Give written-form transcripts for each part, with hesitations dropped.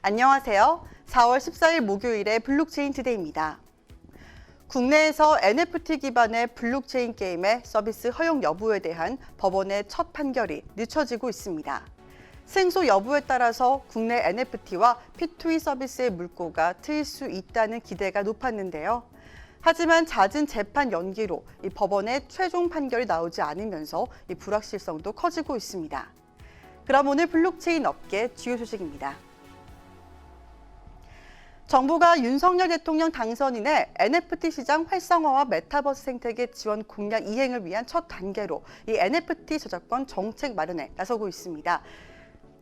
안녕하세요. 4월 14일 목요일의 블록체인 투데이입니다. 국내에서 NFT 기반의 블록체인 게임의 서비스 허용 여부에 대한 법원의 첫 판결이 늦춰지고 있습니다. 승소 여부에 따라서 국내 NFT와 P2E 서비스의 물꼬가 트일 수 있다는 기대가 높았는데요. 하지만 잦은 재판 연기로 이 법원의 최종 판결이 나오지 않으면서 이 불확실성도 커지고 있습니다. 그럼 오늘 블록체인 업계 주요 소식입니다. 정부가 윤석열 대통령 당선인의 NFT 시장 활성화와 메타버스 생태계 지원 공약 이행을 위한 첫 단계로 이 NFT 저작권 정책 마련에 나서고 있습니다.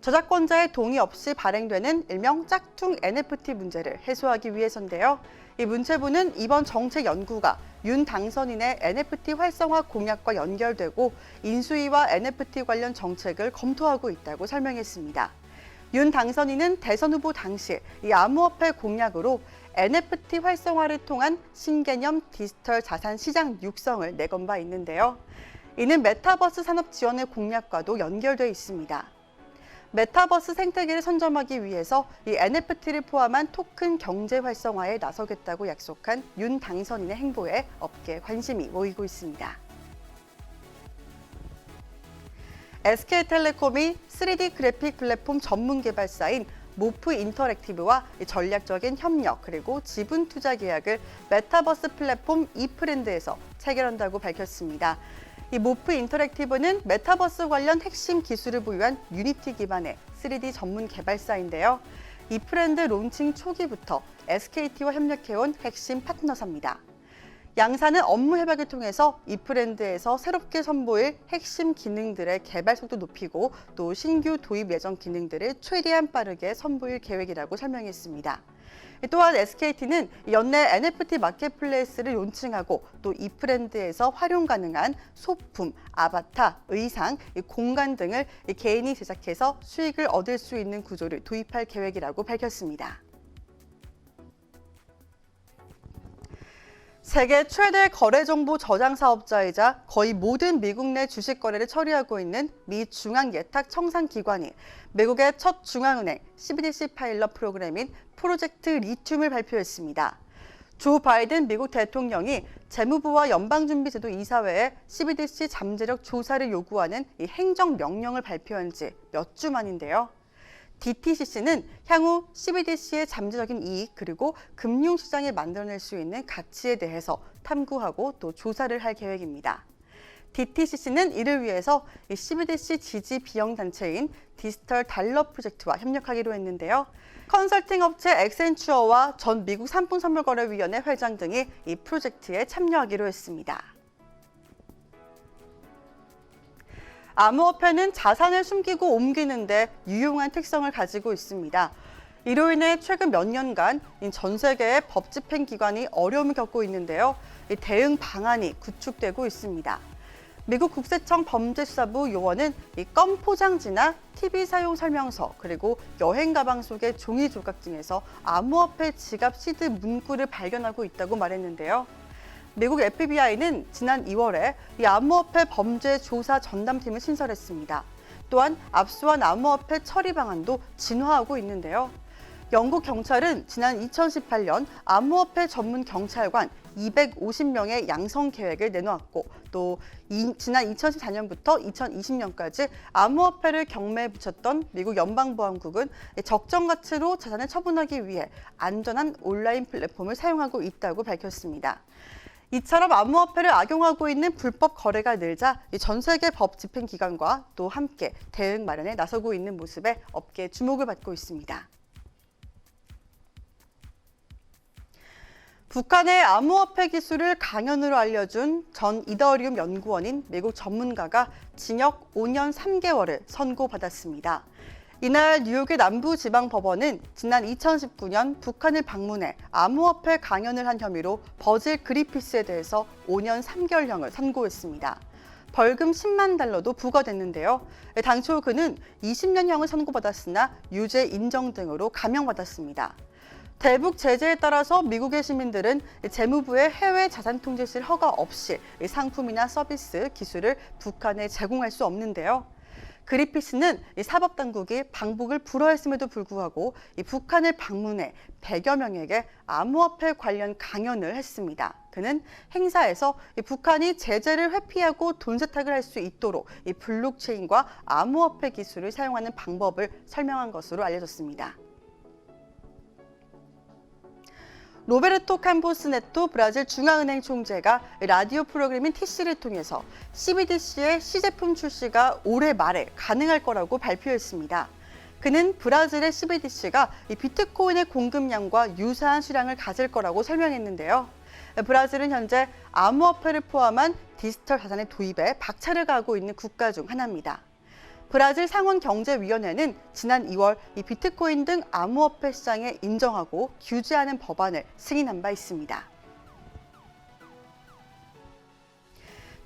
저작권자의 동의 없이 발행되는 일명 짝퉁 NFT 문제를 해소하기 위해서인데요. 이 문체부는 이번 정책 연구가 윤 당선인의 NFT 활성화 공약과 연결되고 인수위와 NFT 관련 정책을 검토하고 있다고 설명했습니다. 윤 당선인은 대선 후보 당시 이 암호화폐 공약으로 NFT 활성화를 통한 신개념 디지털 자산 시장 육성을 내건 바 있는데요. 이는 메타버스 산업 지원의 공약과도 연결돼 있습니다. 메타버스 생태계를 선점하기 위해서 이 NFT를 포함한 토큰 경제 활성화에 나서겠다고 약속한 윤 당선인의 행보에 업계에 관심이 모이고 있습니다. SK텔레콤이 3D 그래픽 플랫폼 전문 개발사인 모프 인터랙티브와 전략적인 협력 그리고 지분 투자 계약을 메타버스 플랫폼 이프랜드에서 체결한다고 밝혔습니다. 이 모프 인터랙티브는 메타버스 관련 핵심 기술을 보유한 유니티 기반의 3D 전문 개발사인데요. 이프랜드 론칭 초기부터 SKT와 협력해온 핵심 파트너사입니다. 양사는 업무 협약을 통해서 이프랜드에서 새롭게 선보일 핵심 기능들의 개발 속도 높이고 또 신규 도입 예정 기능들을 최대한 빠르게 선보일 계획이라고 설명했습니다. 또한 SKT는 연내 NFT 마켓플레이스를 론칭하고 또 이프랜드에서 활용 가능한 소품, 아바타, 의상, 공간 등을 개인이 제작해서 수익을 얻을 수 있는 구조를 도입할 계획이라고 밝혔습니다. 세계 최대 거래정보 저장 사업자이자 거의 모든 미국 내 주식 거래를 처리하고 있는 미 중앙예탁청산기관이 미국의 첫 중앙은행 CBDC 파일럿 프로그램인 프로젝트 리튬을 발표했습니다. 조 바이든 미국 대통령이 재무부와 연방준비제도 이사회에 CBDC 잠재력 조사를 요구하는 이 행정명령을 발표한 지 몇 주 만인데요. DTCC는 향후 CBDC의 잠재적인 이익 그리고 금융시장에 만들어낼 수 있는 가치에 대해서 탐구하고 또 조사를 할 계획입니다. DTCC는 이를 위해서 CBDC 지지 비영단체인 디지털 달러 프로젝트와 협력하기로 했는데요. 컨설팅 업체 엑센추어와 전 미국 상품선물거래위원회 회장 등이 이 프로젝트에 참여하기로 했습니다. 암호화폐는 자산을 숨기고 옮기는데 유용한 특성을 가지고 있습니다. 이로 인해 최근 몇 년간 전 세계의 법 집행 기관이 어려움을 겪고 있는데요. 대응 방안이 구축되고 있습니다. 미국 국세청 범죄수사부 요원은 껌 포장지나 TV 사용 설명서 그리고 여행 가방 속의 종이 조각 등에서 암호화폐 지갑 시드 문구를 발견하고 있다고 말했는데요. 미국 FBI는 지난 2월에 이 암호화폐 범죄 조사 전담팀을 신설했습니다. 또한 압수한 암호화폐 처리 방안도 진화하고 있는데요. 영국 경찰은 지난 2018년 암호화폐 전문 경찰관 250명의 양성 계획을 내놓았고 또 지난 2014년부터 2020년까지 암호화폐를 경매에 붙였던 미국 연방보안국은 적정 가치로 자산을 처분하기 위해 안전한 온라인 플랫폼을 사용하고 있다고 밝혔습니다. 이처럼 암호화폐를 악용하고 있는 불법 거래가 늘자 전 세계 법 집행기관과 또 함께 대응 마련에 나서고 있는 모습에 업계의 주목을 받고 있습니다. 북한의 암호화폐 기술을 강연으로 알려준 전 이더리움 연구원인 미국 전문가가 징역 5년 3개월을 선고받았습니다. 이날 뉴욕의 남부지방법원은 지난 2019년 북한을 방문해 암호화폐 강연을 한 혐의로 버질 그리피스에 대해서 5년 3개월형을 선고했습니다. 벌금 10만 달러도 부과됐는데요. 당초 그는 20년형을 선고받았으나 유죄 인정 등으로 감형받았습니다. 대북 제재에 따라서 미국의 시민들은 재무부의 해외 자산 통제실 허가 없이 상품이나 서비스, 기술을 북한에 제공할 수 없는데요. 그리피스는 사법당국이 방북을 불허했음에도 불구하고 북한을 방문해 100여 명에게 암호화폐 관련 강연을 했습니다. 그는 행사에서 북한이 제재를 회피하고 돈 세탁을 할 수 있도록 블록체인과 암호화폐 기술을 사용하는 방법을 설명한 것으로 알려졌습니다. 로베르토 캠포스 네토 브라질 중앙은행 총재가 라디오 프로그램인 TC를 통해서 CBDC의 시제품 출시가 올해 말에 가능할 거라고 발표했습니다. 그는 브라질의 CBDC가 비트코인의 공급량과 유사한 수량을 가질 거라고 설명했는데요. 브라질은 현재 암호화폐를 포함한 디지털 자산의 도입에 박차를 가하고 있는 국가 중 하나입니다. 브라질 상원경제위원회는 지난 2월 이 비트코인 등 암호화폐 시장에 인정하고 규제하는 법안을 승인한 바 있습니다.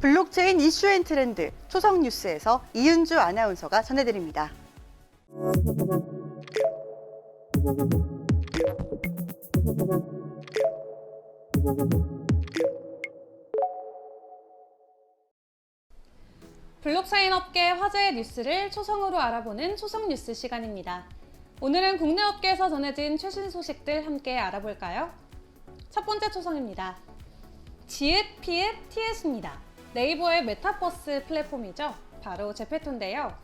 블록체인 이슈 앤 트렌드 초성 뉴스에서 이은주 아나운서가 전해드립니다. 블록체인 업계 화제의 뉴스를 초성으로 알아보는 초성 뉴스 시간입니다. 오늘은 국내 업계에서 전해진 최신 소식들 함께 알아볼까요? 첫 번째 초성입니다. 지읒, 피읒, 티읒입니다. 네이버의 메타버스 플랫폼이죠. 바로 제페토인데요.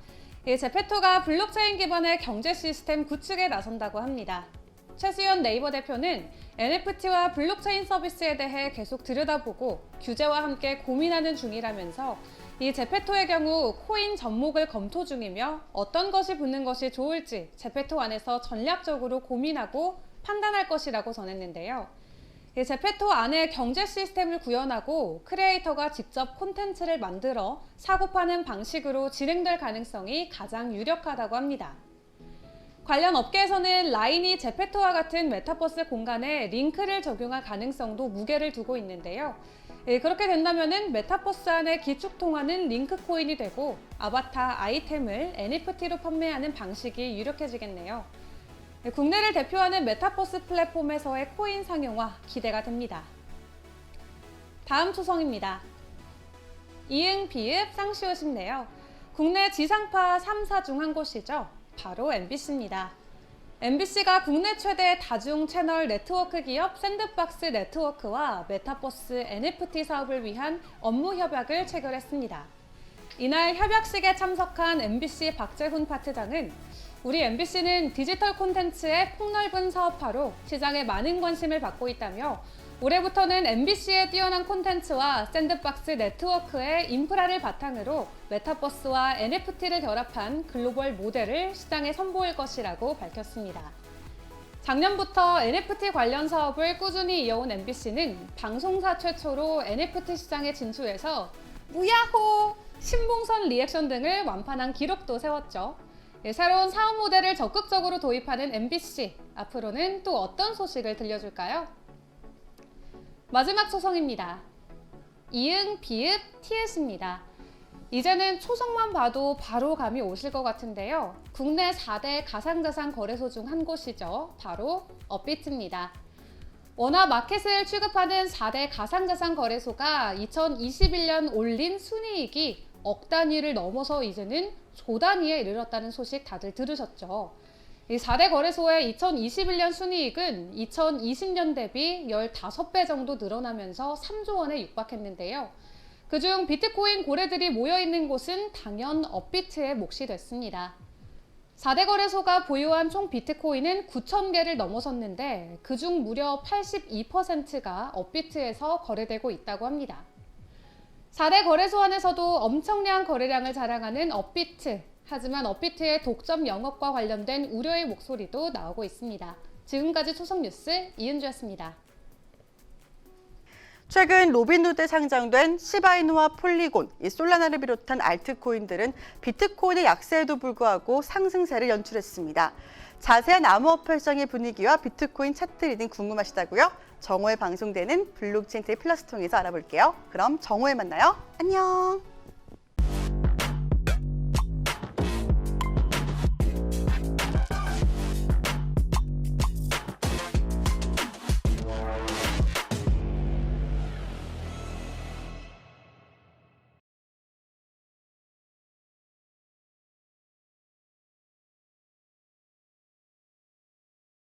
이 제페토가 블록체인 기반의 경제 시스템 구축에 나선다고 합니다. 최수연 네이버 대표는 NFT와 블록체인 서비스에 대해 계속 들여다보고 규제와 함께 고민하는 중이라면서 이 제페토의 경우 코인 접목을 검토 중이며 어떤 것이 붙는 것이 좋을지 제페토 안에서 전략적으로 고민하고 판단할 것이라고 전했는데요. 이 제페토 안에 경제 시스템을 구현하고 크리에이터가 직접 콘텐츠를 만들어 사고 파는 방식으로 진행될 가능성이 가장 유력하다고 합니다. 관련 업계에서는 라인이 제페토와 같은 메타버스 공간에 링크를 적용할 가능성도 무게를 두고 있는데요. 그렇게 된다면 메타버스 안에 기축통화는 링크 코인이 되고 아바타 아이템을 NFT로 판매하는 방식이 유력해지겠네요. 국내를 대표하는 메타버스 플랫폼에서의 코인 상용화 기대가 됩니다. 다음 초성입니다. 이응, 비읍, 쌍시옷인데요. 국내 지상파 3사 중 한 곳이죠. 바로 MBC입니다. MBC가 국내 최대 다중 채널 네트워크 기업 샌드박스 네트워크와 메타버스 NFT 사업을 위한 업무 협약을 체결했습니다. 이날 협약식에 참석한 MBC 박재훈 파트장은 우리 MBC는 디지털 콘텐츠의 폭넓은 사업화로 시장에 많은 관심을 받고 있다며 올해부터는 MBC의 뛰어난 콘텐츠와 샌드박스 네트워크의 인프라를 바탕으로 메타버스와 NFT를 결합한 글로벌 모델을 시장에 선보일 것이라고 밝혔습니다. 작년부터 NFT 관련 사업을 꾸준히 이어온 MBC는 방송사 최초로 NFT 시장에 진출해서 무야호! 신봉선 리액션 등을 완판한 기록도 세웠죠. 새로운 사업 모델을 적극적으로 도입하는 MBC, 앞으로는 또 어떤 소식을 들려줄까요? 마지막 초성입니다. 이응, 비읍, 티읕입니다. 이제는 초성만 봐도 바로 감이 오실 것 같은데요. 국내 4대 가상자산 거래소 중 한 곳이죠. 바로 업비트입니다. 원화 마켓을 취급하는 4대 가상자산 거래소가 2021년 올린 순이익이 억 단위를 넘어서 이제는 조 단위에 이르렀다는 소식 다들 들으셨죠? 이 4대 거래소의 2021년 순이익은 2020년 대비 15배 정도 늘어나면서 3조 원에 육박했는데요. 그중 비트코인 고래들이 모여있는 곳은 당연 업비트의 몫이 됐습니다. 4대 거래소가 보유한 총 비트코인은 9,000개를 넘어섰는데 그중 무려 82%가 업비트에서 거래되고 있다고 합니다. 4대 거래소 안에서도 엄청난 거래량을 자랑하는 업비트. 하지만 업비트의 독점 영업과 관련된 우려의 목소리도 나오고 있습니다. 지금까지 초성 뉴스 이은주였습니다. 최근 로빈후드에 상장된 시바이누와 폴리곤, 이 솔라나를 비롯한 알트코인들은 비트코인의 약세에도 불구하고 상승세를 연출했습니다. 자세한 암호화폐 시장의 분위기와 비트코인 차트 리딩 궁금하시다고요? 정오에 방송되는 블록체인 데이 플러스 통해서 알아볼게요. 그럼 정오에 만나요. 안녕.